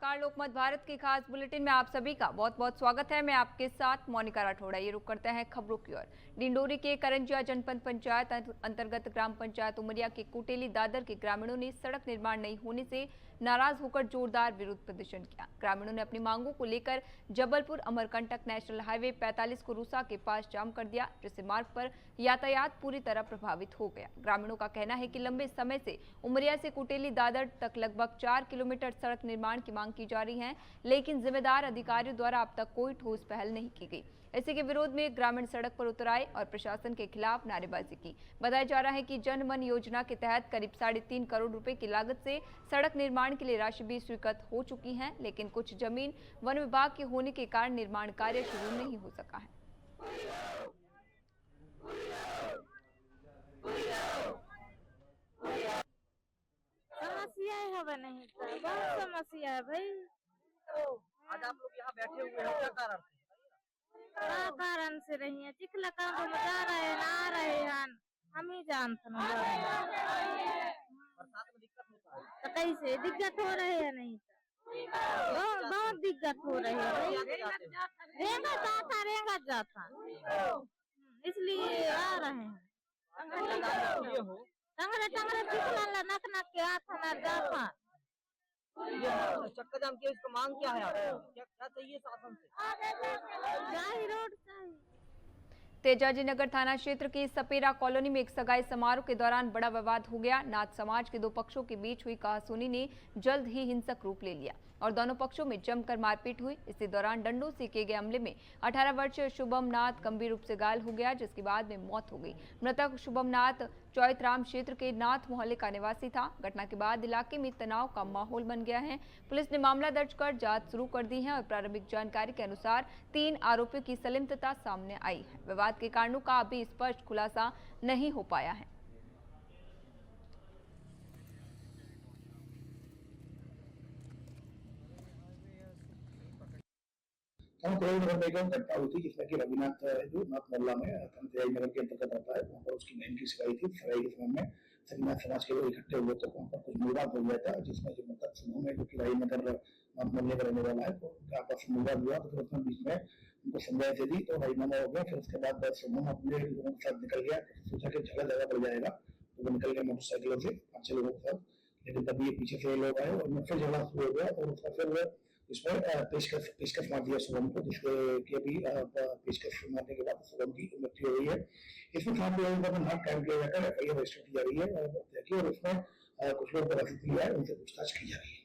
नमस्कार, लोकमत भारत की खास बुलेटिन में आप सभी का बहुत बहुत स्वागत है। मैं आपके साथ मोनिका राठौड़ा। ये रुक करते हैं खबरों की ओर। डिंडोरी के करंजिया जनपद पंचायत अंतर्गत ग्राम पंचायत उमरिया के कुटेली दादर के ग्रामीणों ने सड़क निर्माण नहीं होने से नाराज होकर जोरदार विरोध प्रदर्शन किया। ग्रामीणों ने अपनी मांगों को लेकर जबलपुर अमरकंटक नेशनल हाईवे 45 को रूसा के पास जाम कर दिया, जिससे मार्ग पर यातायात पूरी तरह प्रभावित हो गया। ग्रामीणों का कहना है कि लंबे समय से उमरिया से कुटेली दादर तक लगभग 4 किलोमीटर सड़क निर्माण की मांग की जा रही है, लेकिन जिम्मेदार अधिकारियों द्वारा अब तक कोई ठोस पहल नहीं की गई। इसी के विरोध में ग्रामीण सड़क पर उतर आए और प्रशासन के खिलाफ नारेबाजी की। बताया जा रहा है कि जन मन योजना के तहत करीब 3.5 करोड़ रुपए की लागत से सड़क निर्माण के लिए राशि भी स्वीकृत हो चुकी है, लेकिन कुछ जमीन वन विभाग के होने के कारण निर्माण कार्य शुरू नहीं हो सका है। समस्या है नहीं, बहुत समस्या है भाई। आज आप लोग यहाँ बैठे हुए हैं, क्या कारण से? क्या कारण से रही है? चिखला काम हम जा रहे हैं, ना रहे हैं, हम ही जानते हैं। बरसात में दिक्कत होता है तो कैसे दिक्कत हो रही है? नहीं तो बहुत दिक्कत हो रही है भाई। रेंगा जाता इसलिए आ रहे हैं। टंगरे टंगरे चिखला नक नक के हाथ हमारे जाता। चक्का जाम किया, इसका मांग क्या है आपको? क्या चाहिए शासन से? जाही रोड चाहिए। तेजाजी नगर थाना क्षेत्र की सपेरा कॉलोनी में एक सगाई समारोह के दौरान बड़ा विवाद हो गया। नाथ समाज के दो पक्षों के बीच हुई कहासुनी ने जल्द ही हिंसक रूप ले लिया और दोनों पक्षों में जमकर मारपीट हुई। इसी दौरान डंडों से किए गए हमले में 18 वर्षीय शुभम नाथ गंभीर रूप से घायल हो गया, जिसके बाद में मौत हो गई। मृतक शुभम नाथ चौथराम क्षेत्र के नाथ मोहल्ले का निवासी था। घटना के बाद इलाके में तनाव का माहौल बन गया है। पुलिस ने मामला दर्ज कर जांच शुरू कर दी है और प्रारंभिक जानकारी के अनुसार 3 आरोपियों की संलिप्तता सामने आई है। विवाद के कारणों का अभी स्पष्ट खुलासा नहीं हो पाया है। कोई नगर में एक घटना हुई थी जिसमें कि रविनाथ जो नाथ मोहल्ला में तेजाजी नगर के अंतर्गत आता है, वहाँ पर उसकी बहन की सगाई थी। सगाई के समय में सन्नाथ समाज के लोग इकट्ठे हुए थे, वहाँ पर कुछ विवाद हो गया था, जिसमें जो मृतक समूह में जो कि राजनगर नाथ मोहल्ले का रहने वाला है, तो आपस में विवाद हुआ। तो फिर उसमें बीच में उनको समझाई दी तो राजीनामा हो गया। फिर उसके बाद समूह अपने लोगों के साथ निकल गया, सोचा कि झगड़ा ज्यादा बढ़ जाएगा, तो वो निकल गया मोटरसाइकिलों से 5-6 लोगों के साथ। लेकिन तभी ये पीछे से लोग आए और फिर झगड़ा शुरू हो गया और उसका फिर इसमें पेशकश मार दिया शुभम को, जिसके कि अभी पेशकश मारने के बाद शुभम की मृत्यु हो गई है। इसमें 7 लोगों का नाम कायम किया जाकर एफआईआर रजिस्टर की जा रही है और उसमें कुछ लोगों को रसीद लिया है, उनसे पूछताछ की जा रही है।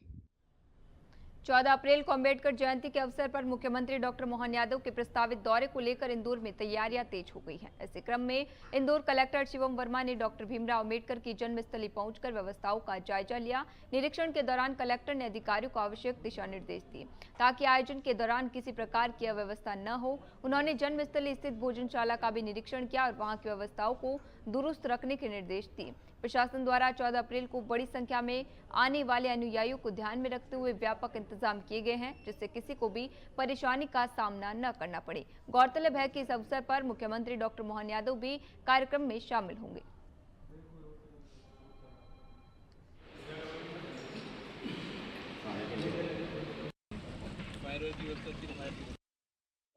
14 अप्रैल को अंबेडकर जयंती के अवसर पर मुख्यमंत्री डॉक्टर मोहन यादव के प्रस्तावित दौरे को लेकर इंदौर में तैयारियां तेज हो गई हैं। इसी क्रम में इंदौर कलेक्टर शिवम वर्मा ने डॉक्टर भीमराव अंबेडकर की जन्मस्थली पहुंचकर व्यवस्थाओं का जायजा लिया। निरीक्षण के दौरान कलेक्टर ने अधिकारियों को आवश्यक दिशा निर्देश दिए ताकि आयोजन के दौरान किसी प्रकार की अव्यवस्था न हो। उन्होंने जन्मस्थली स्थित भोजनशाला का भी निरीक्षण किया और वहां की व्यवस्थाओं को दुरुस्त रखने के निर्देश दिए। प्रशासन द्वारा 14 अप्रैल को बड़ी संख्या में आने वाले अनुयायियों को ध्यान में रखते हुए व्यापक इंतजाम किए गए हैं, जिससे किसी को भी परेशानी का सामना न करना पड़े। गौरतलब है कि इस अवसर पर मुख्यमंत्री डॉक्टर मोहन यादव भी कार्यक्रम में शामिल होंगे।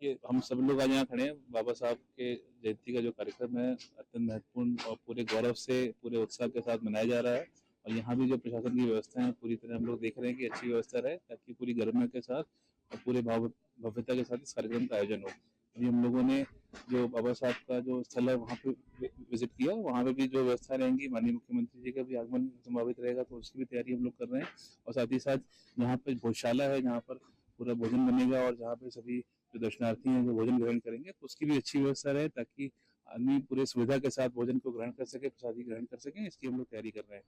ये हम सब लोग आज यहाँ खड़े हैं। बाबा साहब के जयंती का जो कार्यक्रम है अत्यंत महत्वपूर्ण और पूरे गौरव से पूरे उत्साह के साथ मनाया जा रहा है और यहाँ भी जो प्रशासन की व्यवस्था है पूरी तरह हम लोग देख रहे हैं कि अच्छी व्यवस्था रहे ताकि पूरी गर्मा के साथ और पूरे भव्यता के साथ इस कार्यक्रम का आयोजन हो। अभी हम लोगों ने जो बाबा साहब का जो स्थल है वहाँ पे विजिट किया, वहाँ पे भी जो व्यवस्था रहेंगी, माननीय मुख्यमंत्री जी का भी आगमन संभावित रहेगा तो उसकी भी तैयारी हम लोग कर रहे हैं और साथ ही साथ यहाँ पे भोजशाला है जहाँ पर पूरा भोजन बनेगा और जहाँ पे सभी जो दर्शनार्थी हैं जो भोजन ग्रहण करेंगे तो उसकी भी अच्छी व्यवस्था रहे ताकि आदमी पूरे सुविधा के साथ भोजन को ग्रहण कर सके, प्रसादी ग्रहण कर सके, इसकी हम लोग तैयारी कर रहे हैं।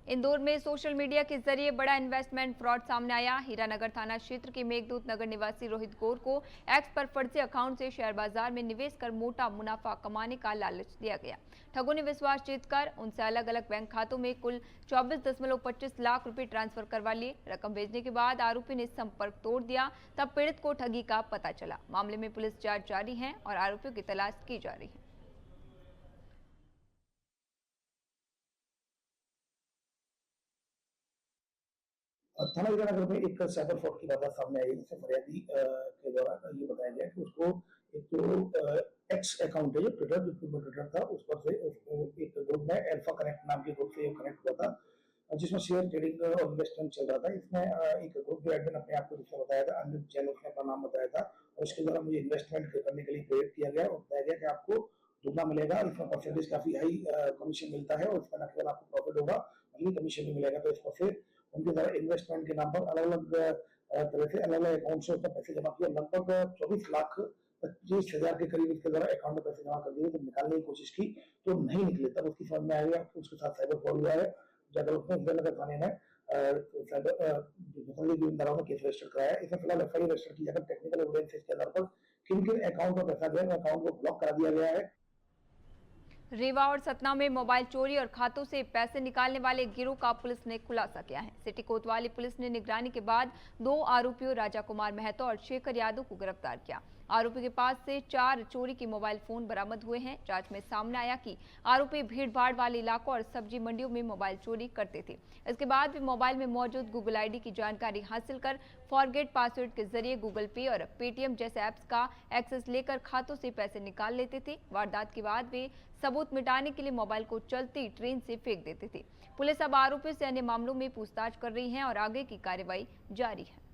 इंदौर में सोशल मीडिया के जरिए बड़ा इन्वेस्टमेंट फ्रॉड सामने आया। हीरानगर थाना क्षेत्र के मेघदूत नगर निवासी रोहित गौर को एक्स पर फर्जी अकाउंट से शेयर बाजार में निवेश कर मोटा मुनाफा कमाने का लालच दिया गया। ठगों ने विश्वास जीतकर उनसे अलग अलग बैंक खातों में कुल 24.25 लाख रुपए ट्रांसफर करवा लिए। रकम भेजने के बाद आरोपी ने संपर्क तोड़ दिया, तब पीड़ित को ठगी का पता चला। मामले में पुलिस जांच जारी है और आरोपियों की तलाश की जा रही है। थाना हीरानगर में एक साइबर फ्रॉड की वारदात सामने आई है, जिसमें फरियादी के द्वारा ये बताया गया कि उसको एक तो एक्स अकाउंट है जो ट्विटर था, उस पर से एक ग्रुप में अल्फा कनेक्ट नाम के ग्रुप से कनेक्ट हुआ था, जिसमें शेयर ट्रेडिंग और इन्वेस्टमेंट चल रहा था। इसमें एक ग्रुप के एडमिन अपने आप को जिसने बताया था, अनिल जैन उसने अपना नाम बताया था, और उसके द्वारा मुझे इन्वेस्टमेंट करने के लिए प्रेरित किया गया और बताया गया कि आपको दुगना मिलेगा, इसमें परसेंटेज काफी हाई कमीशन मिलता है, और इसमें न केवल आपको प्रॉफिट होगा बल्कि कमीशन भी मिलेगा। तो इस पर फिर उनके द्वारा इन्वेस्टमेंट के नाम पर अलग अलग तरह से अलग अलग अकाउंट से उसने पैसे जमा किए, लगभग 24,25,000 के करीब इसके द्वारा अकाउंट में पैसे जमा कर दिए। तो निकालने की कोशिश की तो नहीं निकले, तब उसकी समझ में आ गया कि उसके साथ साइबर फ्रॉड हुआ है। जाकर उसने हीरानगर थाने में केस रजिस्टर कराया। इसमें फिलहाल एफआईआर रजिस्टर की जाकर टेक्निकल एविडेंस के आधार पर किन किन अकाउंट में पैसा गया, अकाउंट को ब्लॉक करा दिया गया है। रीवा और सतना में मोबाइल चोरी और खातों से पैसे निकालने वाले गिरोह का पुलिस ने खुलासा किया है। सिटी कोतवाली पुलिस ने निगरानी के बाद 2 आरोपियों राजा कुमार महतो और शेखर यादव को गिरफ्तार किया। आरोपी के पास से 4 चोरी के मोबाइल फोन बरामद हुए हैं। जांच में सामने आया कि आरोपी भीड़-भाड़ वाले इलाकों और सब्जी मंडियों में मोबाइल चोरी करते थे। इसके बाद वे मोबाइल में मौजूद गूगल आईडी की जानकारी हासिल कर फॉरगेट पासवर्ड के जरिए गूगल पे और पेटीएम जैसे ऐप्स का एक्सेस लेकर खातों से पैसे निकाल लेते थे। वारदात के बाद वे सबूत मिटाने के लिए मोबाइल को चलती ट्रेन से फेंक देते थे। पुलिस अब आरोपियों से अन्य मामलों में पूछताछ कर रही है और आगे की कार्रवाई जारी है।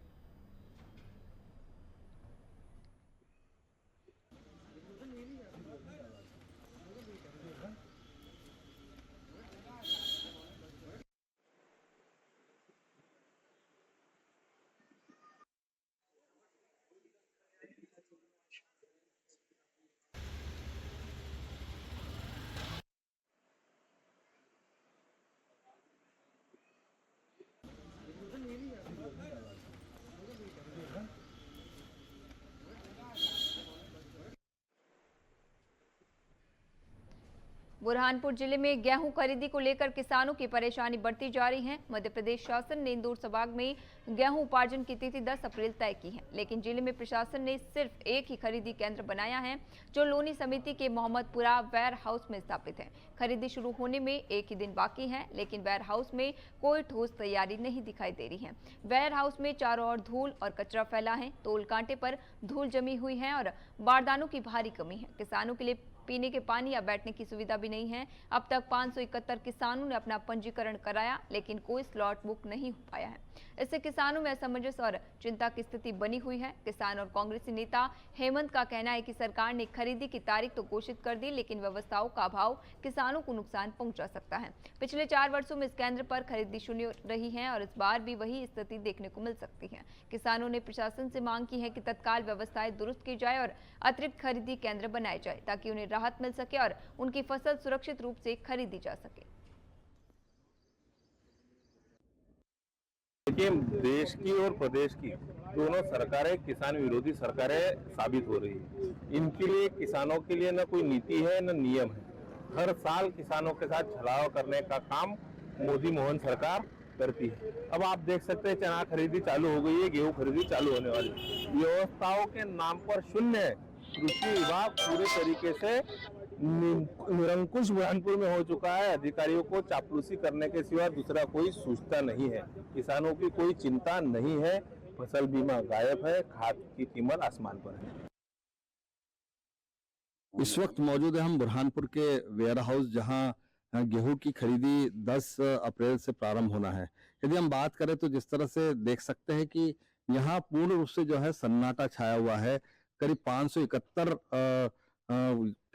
बुरहानपुर जिले में गेहूं खरीदी को लेकर किसानों की परेशानी बढ़ती जा रही है। मध्य प्रदेश शासन ने इंदौर संभाग में गेहूं उपार्जन की तिथि 10 अप्रैल तय की है, लेकिन जिले में प्रशासन ने सिर्फ एक ही खरीदी केंद्र बनाया है, जो लोनी समिति के मोहम्मदपुरा वेयर हाउस में स्थापित है। खरीदी शुरू होने में एक ही दिन बाकी है, लेकिन वेयर हाउस में कोई ठोस तैयारी नहीं दिखाई दे रही है। वेयर हाउस में चारों ओर धूल और कचरा फैला है, तोल कांटे पर धूल जमी हुई है और बारदानों की भारी कमी है। किसानों के लिए पीने के पानी या बैठने की सुविधा भी नहीं है। अब तक 571 किसानों ने अपना पंजीकरण कराया, लेकिन कोई स्लॉट बुक नहीं हो पाया है। इससे किसानों में असमंजस और चिंता की स्थिति बनी हुई है। किसान और कांग्रेसी नेता हेमंत का कहना है कि सरकार ने खरीदी की तारीख तो घोषित कर दी, लेकिन व्यवस्थाओं का अभाव किसानों को नुकसान पहुंचा सकता है। पिछले 4 वर्षों में इस केंद्र पर खरीदी शुरू रही है और इस बार भी वही स्थिति देखने को मिल सकती है। किसानों ने प्रशासन से मांग की है कि तत्काल व्यवस्थाएं दुरुस्त की जाए और अतिरिक्त खरीदी केंद्र बनाए जाए, ताकि उन्हें राहत मिल सके और उनकी फसल सुरक्षित रूप से खरीदी जा सके। देखिए, देश की और प्रदेश की दोनों सरकारें किसान विरोधी सरकारें साबित हो रही है। इनके लिए किसानों के लिए न कोई नीति है न नियम है। हर साल किसानों के साथ छलावा करने का काम मोदी मोहन सरकार करती है। अब आप देख सकते हैं चना खरीदी चालू हो गई है, गेहूं खरीदी चालू होने वाली है। व्यवस्थाओं के नाम पर शून्य है। कृषि विभाग पूरे तरीके से निरंकुश बुरहानपुर में हो चुका है। अधिकारियों को चापलूसी करने के सिवा दूसरा कोई सूझता नहीं है। किसानों की कोई चिंता नहीं है। फसल बीमा गायब है, खाद की कीमत आसमान पर है। इस वक्त मौजूद है हम बुरहानपुर के वेयर हाउस, जहां गेहूं की खरीदी 10 अप्रैल से प्रारंभ होना है। यदि हम बात करें तो जिस तरह से देख सकते हैं कि यहाँ पूर्ण रूप से जो है सन्नाटा छाया हुआ है। करीब 571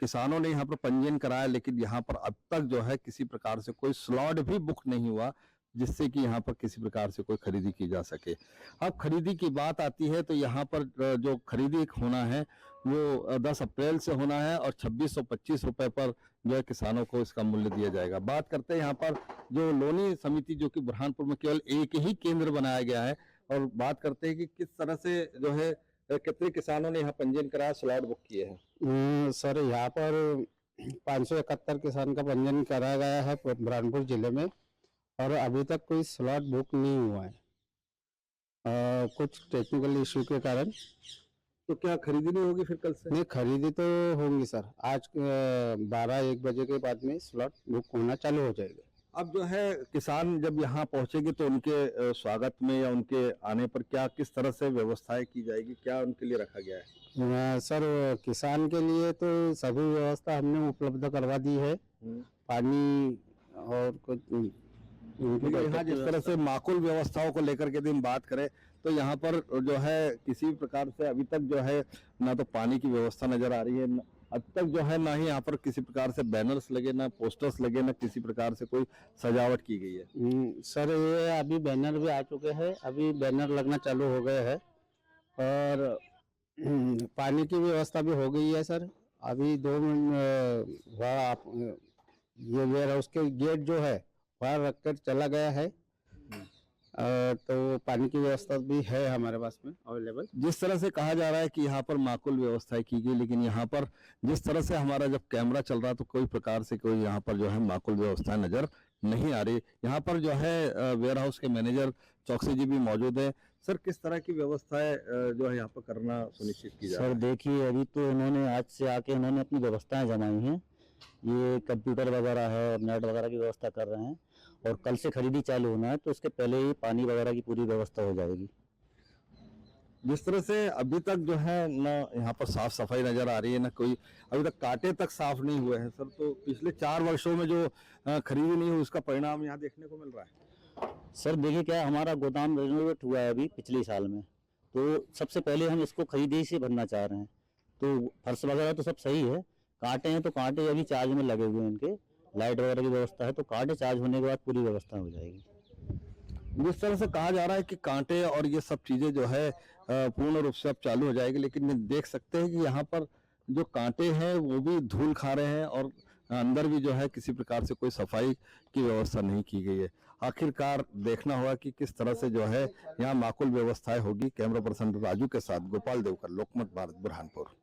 किसानों ने यहाँ पर पंजीयन कराया, लेकिन यहाँ पर अब तक जो है किसी प्रकार से कोई स्लॉट भी बुक नहीं हुआ, जिससे कि यहाँ पर किसी प्रकार से कोई खरीदी की जा सके। अब खरीदी की बात आती है तो यहाँ पर जो खरीदी होना है वो 10 अप्रैल से होना है और 2625 रुपए पर जो है किसानों को इसका मूल्य दिया जाएगा। बात करते हैं यहाँ पर जो लोनी समिति, जो कि बुरहानपुर में केवल एक ही केंद्र बनाया गया है, और बात करते हैं कि किस तरह से जो है कितने किसानों ने यहाँ पंजीयन कराया, स्लॉट बुक किए हैं। सर, यहाँ पर 571 किसान का पंजीयन कराया गया है बुरहानपुर जिले में, और अभी तक कोई स्लॉट बुक नहीं हुआ है कुछ टेक्निकल इशू के कारण। तो क्या खरीदी नहीं होगी फिर कल से? नहीं, खरीदी तो होंगी सर। आज 12-1 बजे के बाद में स्लॉट बुक होना चालू हो जाएगा। अब जो है किसान जब यहाँ पहुंचेंगे तो उनके स्वागत में या उनके आने पर क्या किस तरह से व्यवस्थाएं की जाएगी, क्या उनके लिए रखा गया है? सर किसान के लिए तो सभी व्यवस्था हमने उपलब्ध करवा दी है, पानी और कुछ लेकिन यहाँ जिस तरह से माकूल व्यवस्थाओं को लेकर के यदि हम बात करें तो यहाँ पर जो है किसी भी प्रकार से अभी तक जो है ना तो पानी की व्यवस्था नजर आ रही है, अब तक जो है ना ही यहाँ पर किसी प्रकार से बैनर्स लगे, ना पोस्टर्स लगे, ना किसी प्रकार से कोई सजावट की गई है। सर ये अभी बैनर भी आ चुके हैं, अभी बैनर लगना चालू हो गए हैं और पानी की व्यवस्था भी हो गई है सर। अभी 2 मिनट हुआ आप ये वेयर हाउस के गेट जो है वहाँ रखकर चला गया है, तो पानी की व्यवस्था भी है हमारे पास में अवेलेबल। जिस तरह से कहा जा रहा है कि यहाँ पर माकूल व्यवस्थाएं की गई, लेकिन यहाँ पर जिस तरह से हमारा जब कैमरा चल रहा तो कोई प्रकार से कोई यहाँ पर जो है माकूल व्यवस्था नजर नहीं आ रही। यहाँ पर जो है वेयर हाउस के मैनेजर चौकसी जी भी मौजूद है। सर, किस तरह की व्यवस्थाएं जो है यहाँ पर करना सुनिश्चित की जाए? सर देखिए, अभी तो इन्होंने आज से आके इन्होंने अपनी व्यवस्थाएं जमाई हैं, ये कंप्यूटर वगैरह है और नेट वगैरह की व्यवस्था कर रहे हैं और कल से खरीदी चालू होना है तो उसके पहले ही पानी वगैरह की पूरी व्यवस्था हो जाएगी। जिस तरह से अभी तक जो है ना यहाँ पर साफ सफाई नजर आ रही है, ना कोई अभी तक कांटे तक साफ नहीं हुए हैं सर, तो पिछले 4 वर्षों में जो खरीदी नहीं हुई उसका परिणाम यहाँ देखने को मिल रहा है। सर देखिए, क्या हमारा गोदाम रेनोवेट हुआ है अभी पिछले साल में, तो सबसे पहले हम इसको खरीदी से भरना चाह रहे हैं, तो फर्श वगैरह तो सब सही है, कांटे हैं तो कांटे अभी चार्ज में लगे हुए हैं, इनके लाइट वगैरह की व्यवस्था है, तो कांटे चार्ज होने के बाद पूरी व्यवस्था हो जाएगी। जिस तरह से कहा जा रहा है कि कांटे और ये सब चीजें जो है पूर्ण रूप से अब चालू हो जाएगी, लेकिन देख सकते हैं कि यहाँ पर जो कांटे हैं वो भी धूल खा रहे हैं और अंदर भी जो है किसी प्रकार से कोई सफाई की व्यवस्था नहीं की गई है। आखिरकार देखना होगा कि किस तरह से जो है यहाँ माकूल व्यवस्थाएं होगी। कैमरा पर्सन राजू के साथ गोपाल देवकर, लोकमत भारत, बुरहानपुर।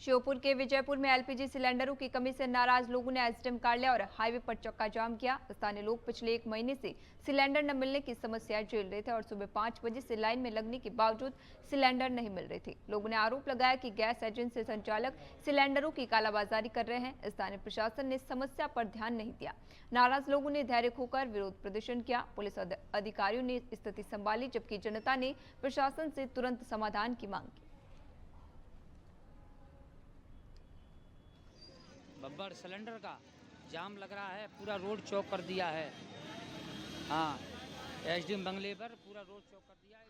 श्योपुर के विजयपुर में एलपीजी सिलेंडरों की कमी से नाराज लोगों ने एसडीएम कार्यालय और हाईवे पर चक्का जाम किया। स्थानीय लोग पिछले 1 महीने से सिलेंडर न मिलने की समस्या झेल रहे थे और सुबह 5 बजे से लाइन में लगने के बावजूद सिलेंडर नहीं मिल रहे थे। लोगों ने आरोप लगाया कि गैस एजेंसी संचालक सिलेंडरों की कालाबाजारी कर रहे हैं। स्थानीय प्रशासन ने समस्या पर ध्यान नहीं दिया। नाराज लोगों ने धैर्य खोकर विरोध प्रदर्शन किया। पुलिस अधिकारियों ने स्थिति संभाली, जबकि जनता ने प्रशासन से तुरंत समाधान की मांग की। बब्बर सिलेंडर का जाम लग रहा है, पूरा रोड चौक कर दिया है। हाँ, एसडीएम बंगले पर पूरा रोड चौक कर दिया है।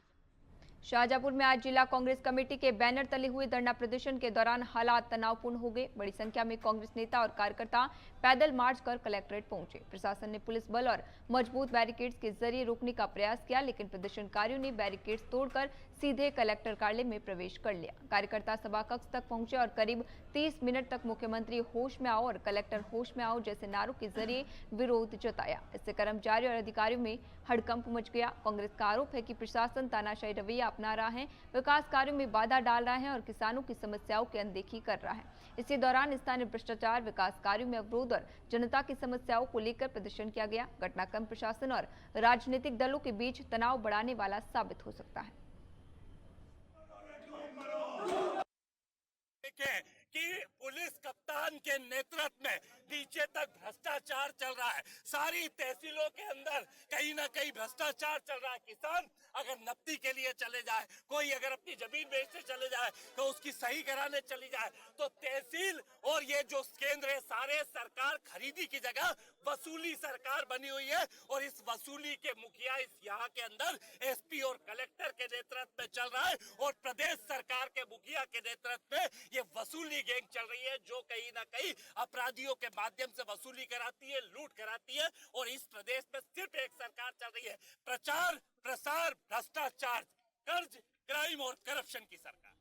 शाहजहांपुर में आज जिला कांग्रेस कमेटी के बैनर तले हुए धरना प्रदर्शन के दौरान हालात तनावपूर्ण हो गए। बड़ी संख्या में कांग्रेस नेता और कार्यकर्ता पैदल मार्च कर कलेक्ट्रेट पहुंचे। प्रशासन ने पुलिस बल और मजबूत बैरिकेड्स के जरिए रोकने का प्रयास किया, लेकिन प्रदर्शनकारियों ने बैरिकेड्स तोड़कर सीधे कलेक्टर कार्यालय में प्रवेश कर लिया। कार्यकर्ता सभा कक्ष तक पहुंचे और करीब 30 मिनट तक मुख्यमंत्री होश में आओ और कलेक्टर होश में आओ जैसे नारों के जरिए विरोध जताया। इससे कर्मचारियों और अधिकारियों में हड़कंप मच गया। कांग्रेस का आरोप है कि प्रशासन तानाशाही रवैया अपना रहा है, विकास कार्यों में बाधा डाल रहा है और किसानों की समस्याओं की अनदेखी कर रहा है। इसी दौरान स्थानीय भ्रष्टाचार, विकास कार्यों में अवरोध और जनता की समस्याओं को लेकर प्रदर्शन किया गया। घटनाक्रम प्रशासन और राजनीतिक दलों के बीच तनाव बढ़ाने वाला साबित हो सकता है। कि पुलिस कप्तान के नेतृत्व में नीचे तक भ्रष्टाचार चल रहा है। सारी तहसीलों के अंदर कहीं ना कहीं भ्रष्टाचार चल रहा है। किसान अगर नकदी के लिए चले जाए, कोई अगर अपनी जमीन बेचने चले जाए तो उसकी सही कराने चली जाए, तो तहसील और ये जो केंद्र है सारे सरकार खरीदी की जगह वसूली सरकार बनी हुई है। और इस वसूली के मुखिया इस यहाँ के अंदर एसपी और कलेक्टर के नेतृत्व में चल रहा है और प्रदेश सरकार के मुखिया के नेतृत्व में ये वसूली गैंग चल रही है, जो कहीं ना कहीं अपराधियों के माध्यम से वसूली कराती है, लूट कराती है। और इस प्रदेश में सिर्फ एक सरकार चल रही है, प्रचार प्रसार भ्रष्टाचार, कर्ज, क्राइम और करप्शन की सरकार।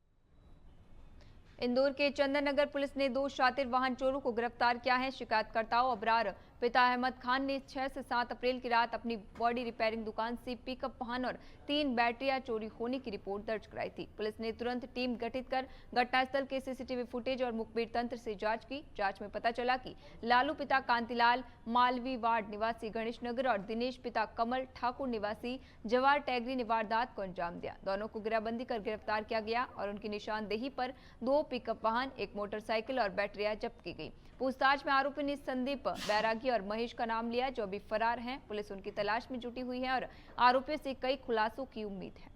इंदौर के चंदन नगर पुलिस ने 2 शातिर वाहन चोरों को गिरफ्तार किया है। शिकायतकर्ताओं अबरार पिता अहमद खान ने 6 से 7 अप्रैल की रात अपनी बॉडी रिपेयरिंग दुकान से पिकअप वाहन और 3 बैटरियां चोरी होने की रिपोर्ट दर्ज कराई थी। पुलिस ने तुरंत टीम गठित कर घटनास्थल के सीसीटीवी फुटेज और मुखबिर तंत्र से जांच की। जांच में पता चला कि लालू पिता कांतिलाल मालवी वार्ड निवासी गणेश नगर और दिनेश पिता कमल ठाकुर निवासी जवार टैगरी ने वारदात को अंजाम दिया। दोनों को घेराबंदी कर गिरफ्तार किया गया और उनकी निशानदेही पर 2 पिकअप वाहन, 1 मोटरसाइकिल और बैटरियां जब्त की गई। पूछताछ में आरोपी ने संदीप बैरागी जानकी और महेश का नाम लिया, जो अभी फरार हैं। पुलिस उनकी तलाश में जुटी हुई है और आरोपियों से कई खुलासों की उम्मीद है।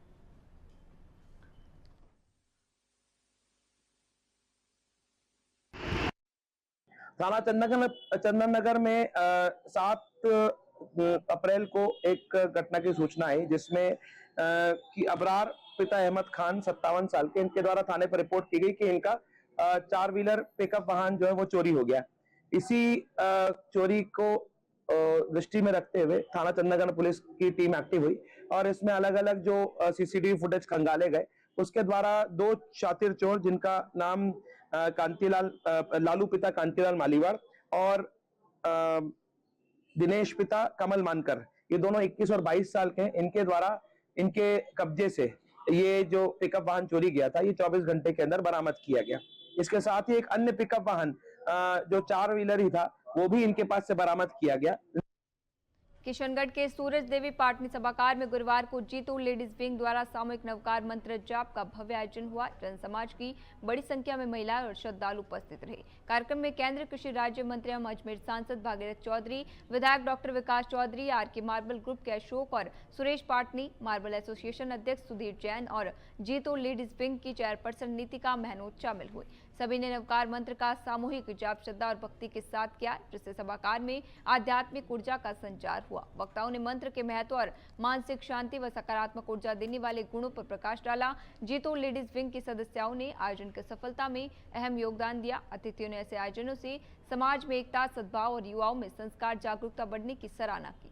थाना चंदन नगर में 7 अप्रैल को एक घटना की सूचना आई, जिसमें कि अबरार पिता अहमद खान 57 साल के, इनके द्वारा थाने पर रिपोर्ट की गई कि इनका 4 व्हीलर पिकअप वाहन जो है वो चोरी हो गया। इसी चोरी को दृष्टि में रखते हुए थाना चंदननगर पुलिस की टीम एक्टिव हुई और इसमें अलग अलग जो सीसीटीवी फुटेज खंगाले गए, उसके द्वारा 2 शातिर चोर, जिनका नाम कांतीलाल लालू पिता कांतीलाल मालीवाड़ और दिनेश पिता कमल मानकर, ये दोनों 21 और 22 साल के हैं। इनके द्वारा इनके कब्जे से ये जो पिकअप वाहन चोरी गया था, ये 24 घंटे के अंदर बरामद किया गया। इसके साथ ही एक अन्य पिकअप वाहन जो 4 व्हीलर ही था, वो भी इनके पास से बरामद किया गया। किशनगढ़ के सूरज देवी पाटनी सभागार में गुरुवार को जीतो लेडीज विंग द्वारा सामूहिक नवकार मंत्र जाप का भव्य आयोजन हुआ। जन समाज की बड़ी संख्या में महिलाएं और श्रद्धालु उपस्थित रहे। कार्यक्रम में केंद्रीय कृषि राज्य मंत्री एवं अजमेर सांसद भागीरथ चौधरी, विधायक डॉक्टर विकास चौधरी, आरके मार्बल ग्रुप के अशोक और सुरेश पाटनी, मार्बल एसोसिएशन अध्यक्ष सुधीर जैन और जीतो लेडीज विंग की चेयरपर्सन नीतिका महनोत शामिल हुई। सभी ने नवकार मंत्र का सामूहिक जाप श्रद्धा और भक्ति के साथ किया, जिससे सभागार में आध्यात्मिक ऊर्जा का संचार हुआ। वक्ताओं ने मंत्र के महत्व और मानसिक शांति व सकारात्मक ऊर्जा देने वाले गुणों पर प्रकाश डाला। जीतो लेडीज विंग की सदस्यों ने आयोजन की सफलता में अहम योगदान दिया। अतिथियों ने ऐसे आयोजनों से समाज में एकता, सद्भाव और युवाओं में संस्कार जागरूकता बढ़ने की सराहना की।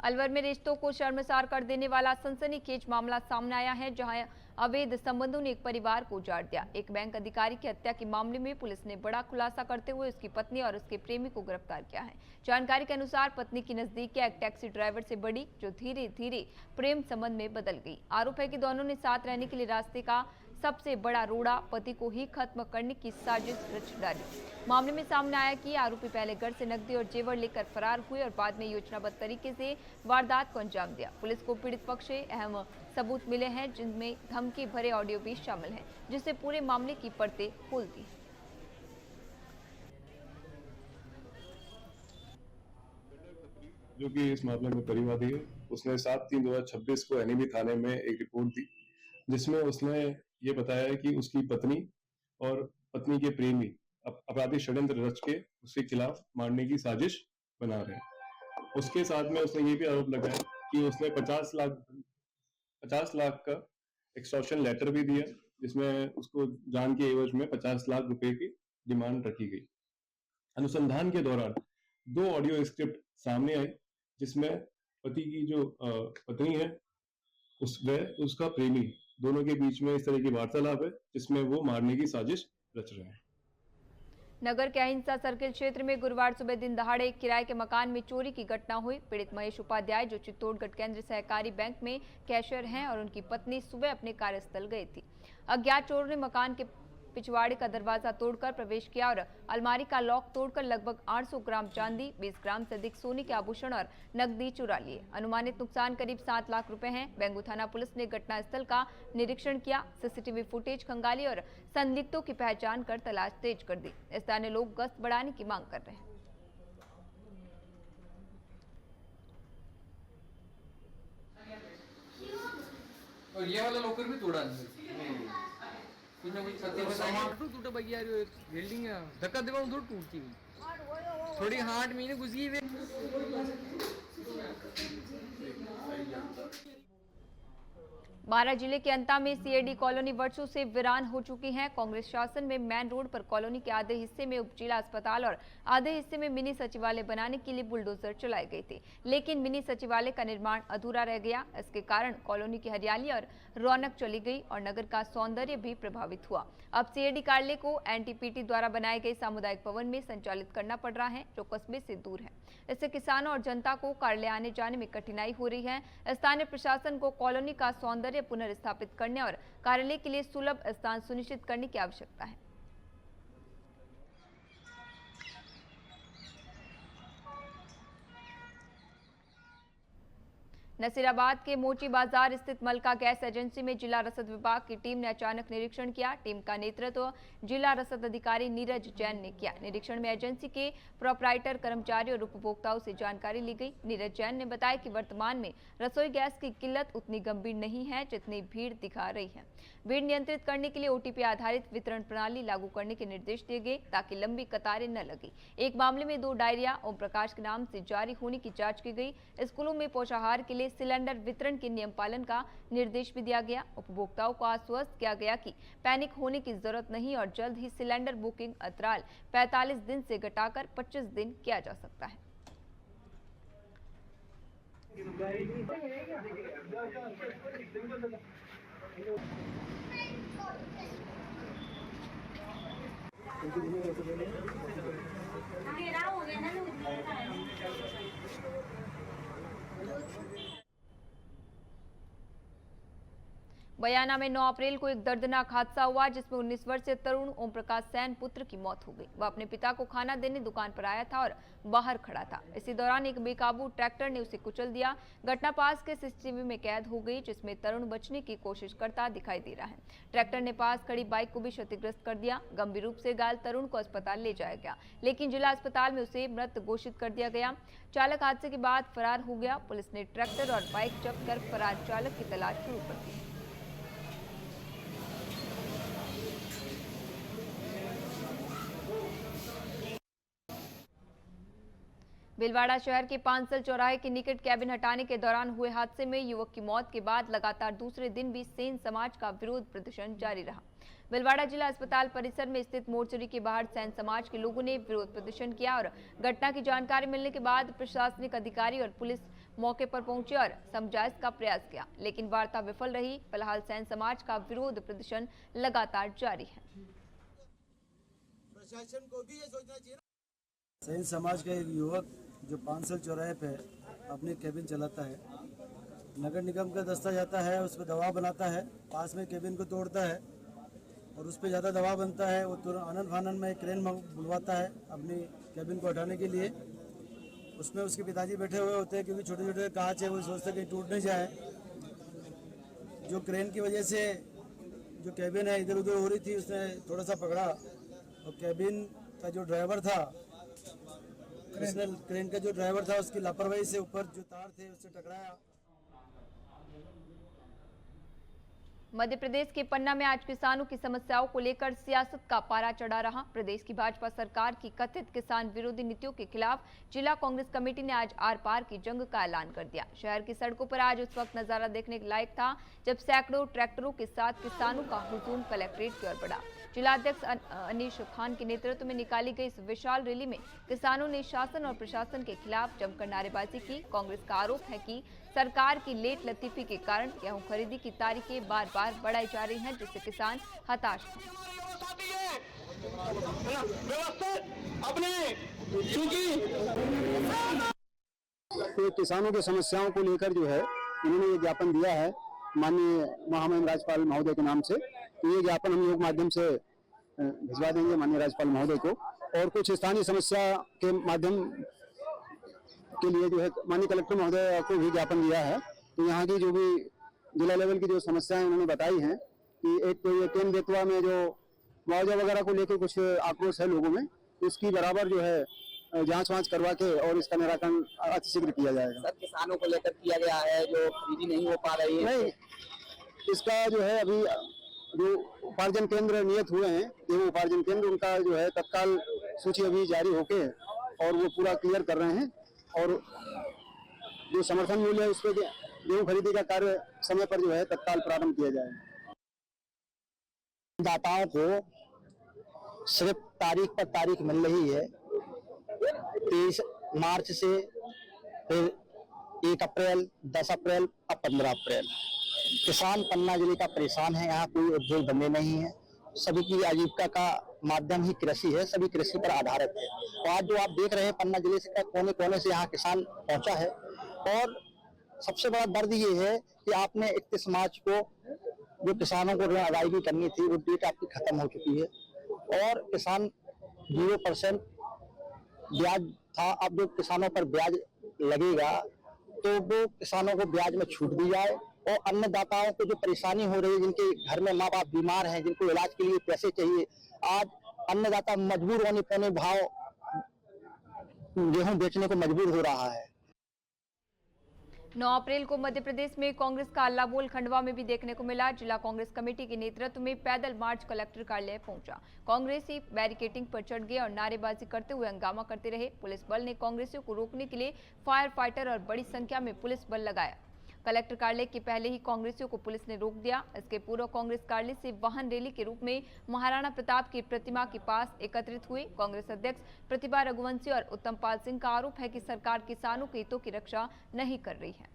अलवर में रिश्तों को शर्मसार कर देने वाला सनसनीखेज मामला सामने आया है, जहां अवैध संबंधों ने एक परिवार को उजाड़ दिया। एक बैंक अधिकारी की हत्या के मामले में पुलिस ने बड़ा खुलासा करते हुए उसकी पत्नी और उसके प्रेमी को गिरफ्तार किया है। जानकारी के अनुसार पत्नी की नजदीक एक टैक्सी ड्राइवर से बढ़ी, जो धीरे धीरे प्रेम संबंध में बदल गई। आरोप है कि दोनों ने साथ रहने के लिए रास्ते का सबसे बड़ा रोड़ा पति को ही खत्म करने की साजिश रच डाली। मामले में सामने आया कि आरोपी पहले घर से नकदी और जेवर लेकर फरार हुए और बाद में योजनाबद्ध तरीके से वारदात को अंजाम दिया। पुलिस को पीड़ित पक्ष से अहम सबूत मिले हैं, जिनमें धमकी भरे ऑडियो भी शामिल हैं, जिससे पूरे मामले की परतें खोल दी। जो कि इस मामले में परिवादी है, उसने 7/3/2026 को एनईबी थाने में एक रिपोर्ट दी, जिसमें उसने ये बताया कि उसकी पत्नी और पत्नी के प्रेमी अपराधी षड्यंत्र रच के उसके खिलाफ मारने की साजिश बना रहे हैं। उसके साथ में उसने ये भी आरोप लगाया कि उसने 50 लाख का एक्सटॉर्शन लेटर भी दिया, जिसमें उसको जान के एवज में 50 लाख रुपए की डिमांड रखी गई। अनुसंधान के दौरान 2 ऑडियो स्क्रिप्ट सामने आए, जिसमें पति की जो पत्नी है उसका प्रेमी, दोनों के बीच में इस तरह की वार्तालाप है, जिसमें वो मारने की साजिश रच रहे हैं। नगर के अहिंसा सर्किल क्षेत्र में गुरुवार सुबह दिन दहाड़े एक किराए के मकान में चोरी की घटना हुई। पीड़ित महेश उपाध्याय, जो चित्तौड़गढ़ केंद्रीय सहकारी बैंक में कैशियर हैं, और उनकी पत्नी सुबह अपने कार्यस्थल गई थी। अज्ञात चोरों ने मकान के पिछवाड़े का दरवाजा तोड़कर प्रवेश किया और अलमारी का लॉक तोड़कर लगभग 800 ग्राम चांदी, 20 ग्राम से अधिक सोने के आभूषण और नकदी चुरा लिए। अनुमानित नुकसान करीब 7 लाख रुपए हैं। बेंगू थाना पुलिस ने घटनास्थल का निरीक्षण किया, सीसीटीवी फुटेज खंगाली और संदिग्धों की पहचान कर तलाश तेज कर दी। स्थानीय लोग गश्त बढ़ाने की मांग कर रहे हैं। और ये वाला लॉकर भी तोड़ा कुछ ना कुछ टूटा बगी यार, बिल्डिंग धक्का देवा थोड़ी टूटती हुई, थोड़ी 8 महीने घुस गई। बारां जिले के अंता में सीएडी कॉलोनी वर्षों से वीरान हो चुकी है। कांग्रेस शासन में मेन रोड पर कॉलोनी के आधे हिस्से में उपजिला अस्पताल और आधे हिस्से में मिनी सचिवालय बनाने के लिए बुलडोजर चलाए गए थे, लेकिन मिनी सचिवालय का निर्माण अधूरा रह गया। इसके कारण कॉलोनी की हरियाली और रौनक चली गई और नगर का सौंदर्य भी प्रभावित हुआ। अब सीएडी कार्यालय को एनटीपीटी द्वारा बनाए गए सामुदायिक भवन में संचालित करना पड़ रहा है, जो कस्बे से दूर है। इससे किसानों और जनता को कार्यालय आने जाने में कठिनाई हो रही है। स्थानीय प्रशासन को कॉलोनी का सौंदर्य पुनर्स्थापित करने और कार्यालय के लिए सुलभ स्थान सुनिश्चित करने की आवश्यकता है। नसीराबाद के मोची बाजार स्थित मलका गैस एजेंसी में जिला रसद विभाग की टीम ने अचानक निरीक्षण किया। टीम का नेतृत्व जिला रसद अधिकारी नीरज जैन ने किया। निरीक्षण में एजेंसी के प्रोपराइटर, कर्मचारी और उपभोक्ताओं से जानकारी ली गई। नीरज जैन ने बताया कि वर्तमान में रसोई गैस की किल्लत उतनी गंभीर नहीं है जितनी भीड़ दिखा रही है। भीड़ नियंत्रित करने के लिए ओटीपी आधारित वितरण प्रणाली लागू करने के निर्देश दिए गए ताकि लंबी कतारें न लगी। एक मामले में 2 डायरिया ओम प्रकाश के नाम से जारी होने की जांच की गई। स्कूलों में पोषाहार के लिए सिलेंडर वितरण के नियम पालन का निर्देश भी दिया गया। उपभोक्ताओं को आश्वस्त किया गया कि पैनिक होने की जरूरत नहीं और जल्द ही सिलेंडर बुकिंग अंतराल 45 दिन से घटाकर 25 दिन किया जा सकता है। बयाना में 9 अप्रैल को एक दर्दनाक हादसा हुआ जिसमें 19 वर्षीय तरुण ओम प्रकाश सैन पुत्र की मौत हो गई। वह अपने पिता को खाना देने दुकान पर आया था और बाहर खड़ा था। इसी दौरान एक बेकाबू ट्रैक्टर ने उसे कुचल दिया। घटना पास के सीसीटीवी में कैद हो गई, जिसमें तरुण बचने की कोशिश करता दिखाई दे रहा है। ट्रैक्टर ने पास खड़ी बाइक को भी क्षतिग्रस्त कर दिया। गंभीर रूप से घायल तरुण को अस्पताल ले जाया गया, लेकिन जिला अस्पताल में उसे मृत घोषित कर दिया गया। चालक हादसे के बाद फरार हो गया। पुलिस ने ट्रैक्टर और बाइक जब्त कर फरार चालक की तलाश शुरू कर दी। भीलवाड़ा शहर के पांसल चौराहे के निकट कैबिन हटाने के दौरान हुए हादसे में युवक की मौत के बाद लगातार दूसरे दिन भी सेन समाज का विरोध प्रदर्शन जारी रहा। भीलवाड़ा जिला अस्पताल परिसर में स्थित मोर्चरी के बाहर सेन समाज के लोगों ने विरोध प्रदर्शन किया और घटना की जानकारी मिलने के बाद प्रशासनिक अधिकारी और पुलिस मौके पर पहुंचे और समझाइश का प्रयास किया, लेकिन वार्ता विफल रही। फिलहाल सेन समाज का विरोध प्रदर्शन लगातार जारी है। प्रशासन को भी ये सोचना चाहिए। सेन समाज का एक युवक जो पांसल चौराहे पे अपनी केबिन चलाता है, नगर निगम का दस्ता जाता है, उस पर दबाव बनाता है, पास में केबिन को तोड़ता है और उस पर ज़्यादा दबाव बनता है। वो तुरंत आनन फानन में क्रेन बुलवाता है अपनी केबिन को हटाने के लिए। उसमें उसके पिताजी बैठे हुए होते हैं, क्योंकि छोटे छोटे कांच है, वो सोचते हैं कि टूट नहीं जाए। जो क्रेन की वजह से जो केबिन है इधर उधर हो रही थी, उसने थोड़ा सा पकड़ा और केबिन का जो ड्राइवर था, क्रेन का जो ड्राइवर था, उसकी लापरवाही से ऊपर जो तार थे उससे टकराया। मध्य प्रदेश के पन्ना में आज किसानों की समस्याओं को लेकर सियासत का पारा चढ़ा रहा। प्रदेश की भाजपा सरकार की कथित किसान विरोधी नीतियों के खिलाफ जिला कांग्रेस कमेटी ने आज आर पार की जंग का ऐलान कर दिया। शहर की सड़कों पर आज उस वक्त नजारा देखने के लायक था जब सैकड़ों ट्रैक्टरों के साथ किसानों का हुजूम कलेक्ट्रेट की ओर बढ़ा। जिलाध्यक्ष अनीश खान के नेतृत्व में निकाली गई इस विशाल रैली में किसानों ने शासन और प्रशासन के खिलाफ जमकर नारेबाजी की। कांग्रेस का आरोप है कि सरकार की लेट लतीफी के कारण गेहूं खरीदी की तारीखें बार बार बढ़ाई जा रही हैं, जिससे किसान हताश हैं। तो किसानों की समस्याओं को लेकर जो है उन्होंने ये ज्ञापन दिया है माननीय महामहिम राज्यपाल महोदय के नाम से। तो ये ज्ञापन हम लोग माध्यम से भिजवा देंगे माननीय राज्यपाल महोदय को, और कुछ स्थानीय समस्या के माध्यम के लिए जो है माननीय कलेक्टर महोदय को भी ज्ञापन दिया है। तो यहाँ की जो भी जिला लेवल की जो समस्याएं उन्होंने बताई हैं कि एक तो ये केन बेतवा में जो मुआवजा वगैरह को लेकर कुछ आक्रोश है लोगों में, उसकी बराबर जो है जांच वाँच करवा के और इसका निराकरण अतिशीघ्र किया जाएगा। सर, किसानों को लेकर किया गया है जो खरीदी नहीं हो पा रही है। नहीं, इसका जो है अभी जो उपार्जन केंद्र नियत हुए हैं, ये उपार्जन केंद्र उनका जो है तत्काल सूची अभी जारी होके और वो पूरा क्लियर कर रहे हैं, और जो समर्थन मूल्य है उस पर गेहूं खरीदी का कार्य समय पर जो है तत्काल प्रारंभ किया जाए। दाताओं को सिर्फ तारीख पर तारीख मिल रही है, 30 मार्च से, फिर 1 अप्रैल, 10 अप्रैल और 15 अप्रैल। किसान पन्ना जिले का परेशान है। यहाँ कोई उद्योग धंधे नहीं है, सभी की आजीविका का माध्यम ही कृषि है, सभी कृषि पर आधारित है। तो आज जो आप देख रहे हैं पन्ना जिले से कोने कोने से यहाँ किसान पहुंचा है। और सबसे बड़ा दर्द ये है कि आपने 31 मार्च को जो किसानों को ऋण अदायगी करनी थी वो डेट आपकी खत्म हो चुकी है और किसान 0% ब्याज था। अब जो किसानों पर ब्याज लगेगा तो वो किसानों को ब्याज में छूट दी जाए और अन्नदाताओं को जो परेशानी हो रही है, जिनके घर में माँ बाप बीमार हैं, जिनको इलाज के लिए पैसे चाहिए, आज अन्नदाता मजबूर होने पौने भाव गेहूं बेचने को मजबूर हो रहा है। 9 अप्रैल को मध्य प्रदेश में कांग्रेस का हल्ला बोल खंडवा में भी देखने को मिला। जिला कांग्रेस कमेटी के नेतृत्व में पैदल मार्च कलेक्टर कार्यालय पहुंचा। कांग्रेसी बैरिकेडिंग पर चढ़ गए और नारेबाजी करते हुए हंगामा करते रहे। पुलिस बल ने कांग्रेसियों को रोकने के लिए फायर फाइटर और बड़ी संख्या में पुलिस बल लगाया। कलेक्टर कार्यालय के पहले ही कांग्रेसियों को पुलिस ने रोक दिया। इसके पूर्व कांग्रेस कार्यालय से वाहन रैली के रूप में महाराणा प्रताप की प्रतिमा के पास एकत्रित हुए। कांग्रेस अध्यक्ष प्रतिभा रघुवंशी और उत्तम पाल सिंह का आरोप है कि सरकार किसानों के हितों की रक्षा नहीं कर रही है।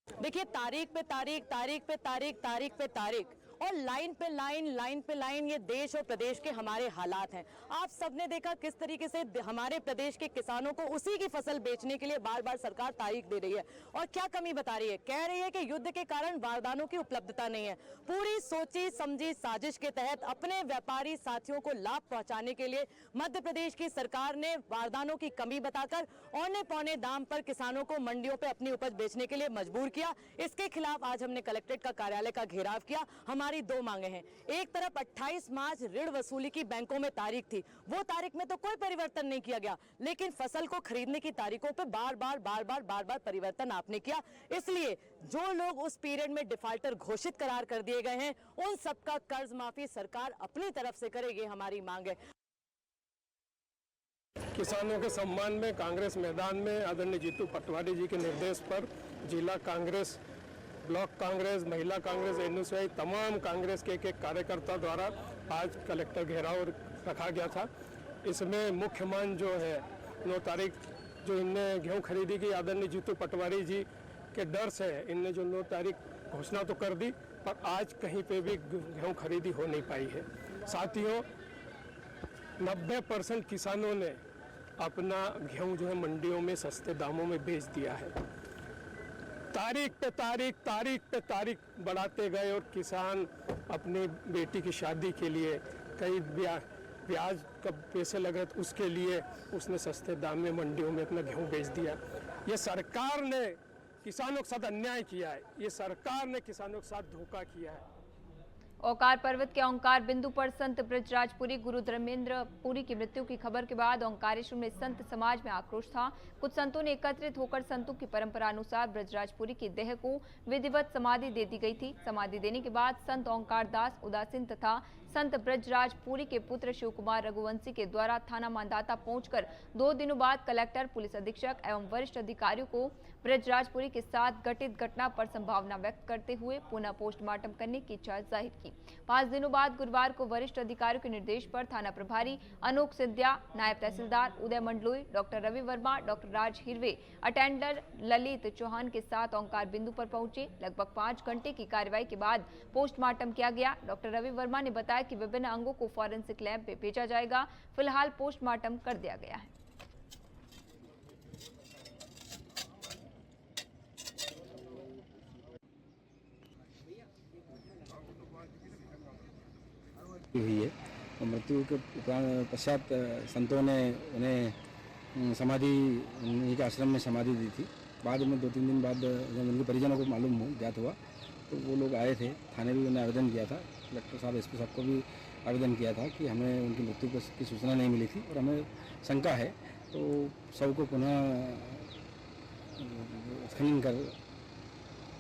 देखिए, तारीख पे तारीख, तारीख पे तारीख, तारीख पे तारीख और लाइन पे लाइन, लाइन पे लाइन, ये देश और प्रदेश के हमारे हालात हैं। आप सबने देखा किस तरीके से हमारे प्रदेश के किसानों को उसी की फसल बेचने के लिए बार बार सरकार तारीख दे रही है। और क्या कमी बता रही है? कह रही है कि युद्ध के कारण बारदानों की उपलब्धता नहीं है। पूरी सोची समझी साजिश के तहत अपने व्यापारी साथियों को लाभ पहुंचाने के लिए मध्य प्रदेश की सरकार ने बारदानों की कमी बताकर औने पौने दाम पर किसानों को मंडियों पर अपनी उपज बेचने के लिए मजबूर किया। इसके खिलाफ आज हमने कलेक्ट्रेट का कार्यालय का घेराव किया। हमारी 2 मांगे हैं। एक तरफ 28 मार्च ऋण वसूली की बैंकों में तारीख थी, वो तारीख में तो कोई परिवर्तन नहीं किया गया, लेकिन फसल को खरीदने की तारीखों पे बार बार परिवर्तन आपने किया। इसलिए जो लोग उस पीरियड में डिफाल्टर घोषित करार कर दिए गए हैं, उन सबका कर्ज माफी सरकार अपनी तरफ से करे, ये हमारी मांग है। किसानों के सम्मान में कांग्रेस मैदान में आदरणीय जीतू पटवारी जी के निर्देश पर जिला कांग्रेस, ब्लॉक कांग्रेस, महिला कांग्रेस, एनएसयूआई, तमाम कांग्रेस के एक कार्यकर्ता द्वारा आज कलेक्टर घेराव रखा गया था। इसमें मुख्य मांग जो है 9 तारीख जो इनने गेहूं खरीदी की, आदरणीय जीतू पटवारी जी के डर से इनने जो 9 तारीख घोषणा तो कर दी, पर आज कहीं पे भी गेहूं खरीदी हो नहीं पाई है। साथियों, 90% किसानों ने अपना गेहूं जो है मंडियों में सस्ते दामों में बेच दिया है। तारीख पे तारीख, तारीख पे तारीख बढ़ाते गए और किसान अपनी बेटी की शादी के लिए कई ब्याज का पैसे लगे तो उसके लिए उसने सस्ते दाम में मंडियों में अपना गेहूं बेच दिया। ये सरकार ने किसानों के साथ अन्याय किया है, ये सरकार ने किसानों के साथ धोखा किया है। ओंकार पर्वत के ओंकार बिंदु पर संत ब्रजराजपुरी गुरु धर्मेंद्र पुरी की मृत्यु की खबर के बाद ओंकारेश्वर में संत समाज में आक्रोश था। कुछ संतों ने एकत्रित होकर संतों की परंपरा अनुसार ब्रजराजपुरी की देह को विधिवत समाधि दे दी गई थी। समाधि देने के बाद संत ओंकार दास उदासीन तथा संत ब्रजराजपुरी के पुत्र शिव कुमार रघुवंशी के द्वारा थाना मांधाता पहुंचकर 2 दिनों बाद कलेक्टर, पुलिस अधीक्षक एवं वरिष्ठ अधिकारियों को ब्रजराजपुरी के साथ घटित घटना पर संभावना व्यक्त करते हुए पुनः पोस्टमार्टम करने की इच्छा जाहिर की। 5 दिनों बाद गुरुवार को वरिष्ठ अधिकारियों के निर्देश पर थाना प्रभारी अनोख सिद्धिया, नायब तहसीलदार उदय मंडलोई, डॉक्टर रवि वर्मा, डॉक्टर राज हिरवे, अटेंडर ललित चौहान के साथ ओंकार बिंदु पर पहुंचे। लगभग 5 घंटे की कार्रवाई के बाद पोस्टमार्टम किया गया। डॉक्टर रवि वर्मा ने बताया कि विभिन्न अंगों को फॉरेंसिक लैब में भेजा जाएगा। फिलहाल पोस्टमार्टम कर दिया गया है। हुई है और मृत्यु के पश्चात संतों ने उन्हें समाधि, उनके आश्रम में समाधि दी थी। बाद में 2-3 दिन बाद जब उनके परिजनों को मालूम ज्ञात हुआ तो वो लोग आए थे, थाने भी उन्हें आवेदन किया था, कलेक्टर साहब, एसपी साहब को भी आवेदन किया था कि हमें उनकी मृत्यु की सूचना नहीं मिली थी और हमें शंका है, तो शव को पुनः स्कैनिंग कर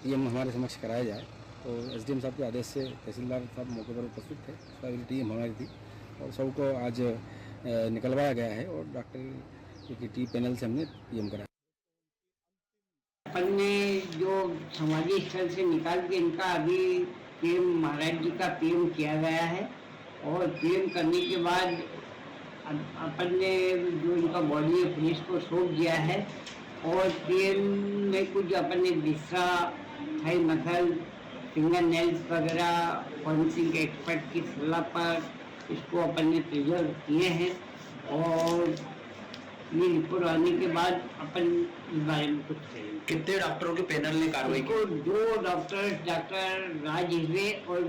टीएम हमारे समक्ष कराया जाए। तो एसडीएम साहब के आदेश से तहसीलदार साहब मौके पर उपस्थित थे, उसका टीम हमारी थी और शव को आज निकलवाया गया है और डॉक्टर टी पैनल से हमने पीएम कराया। अपन ने जो समाधि स्थल से निकाल के इनका अभी पीएम महाराज जी का पीएम किया गया है और पीएम करने के बाद अपन ने जो इनका बॉडी है पुलिस को सौंप दिया है और पीएम में कुछ अपन ने बिस्सा, थाई मसल, फिंगर नेल्स वगैरह फॉरेंसिक एक्सपर्ट की सलाह पर इसको अपन ने प्रिजर्व किए हैं और ये रिपोर्ट आने के बाद अपन इस बारे में कुछ करेंगे। कितने डॉक्टरों के पैनल ने कार्रवाई की? दो डॉक्टर, डॉक्टर राज हिजवे और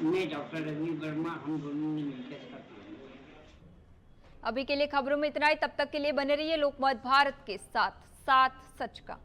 मैं डॉक्टर रवि वर्मा, हम दोनों ने मिलकर इसका काम किया। अभी के लिए खबरों में इतना ही। तब तक के लिए बने रहिए लोकमत भारत के साथ, साथ सच का।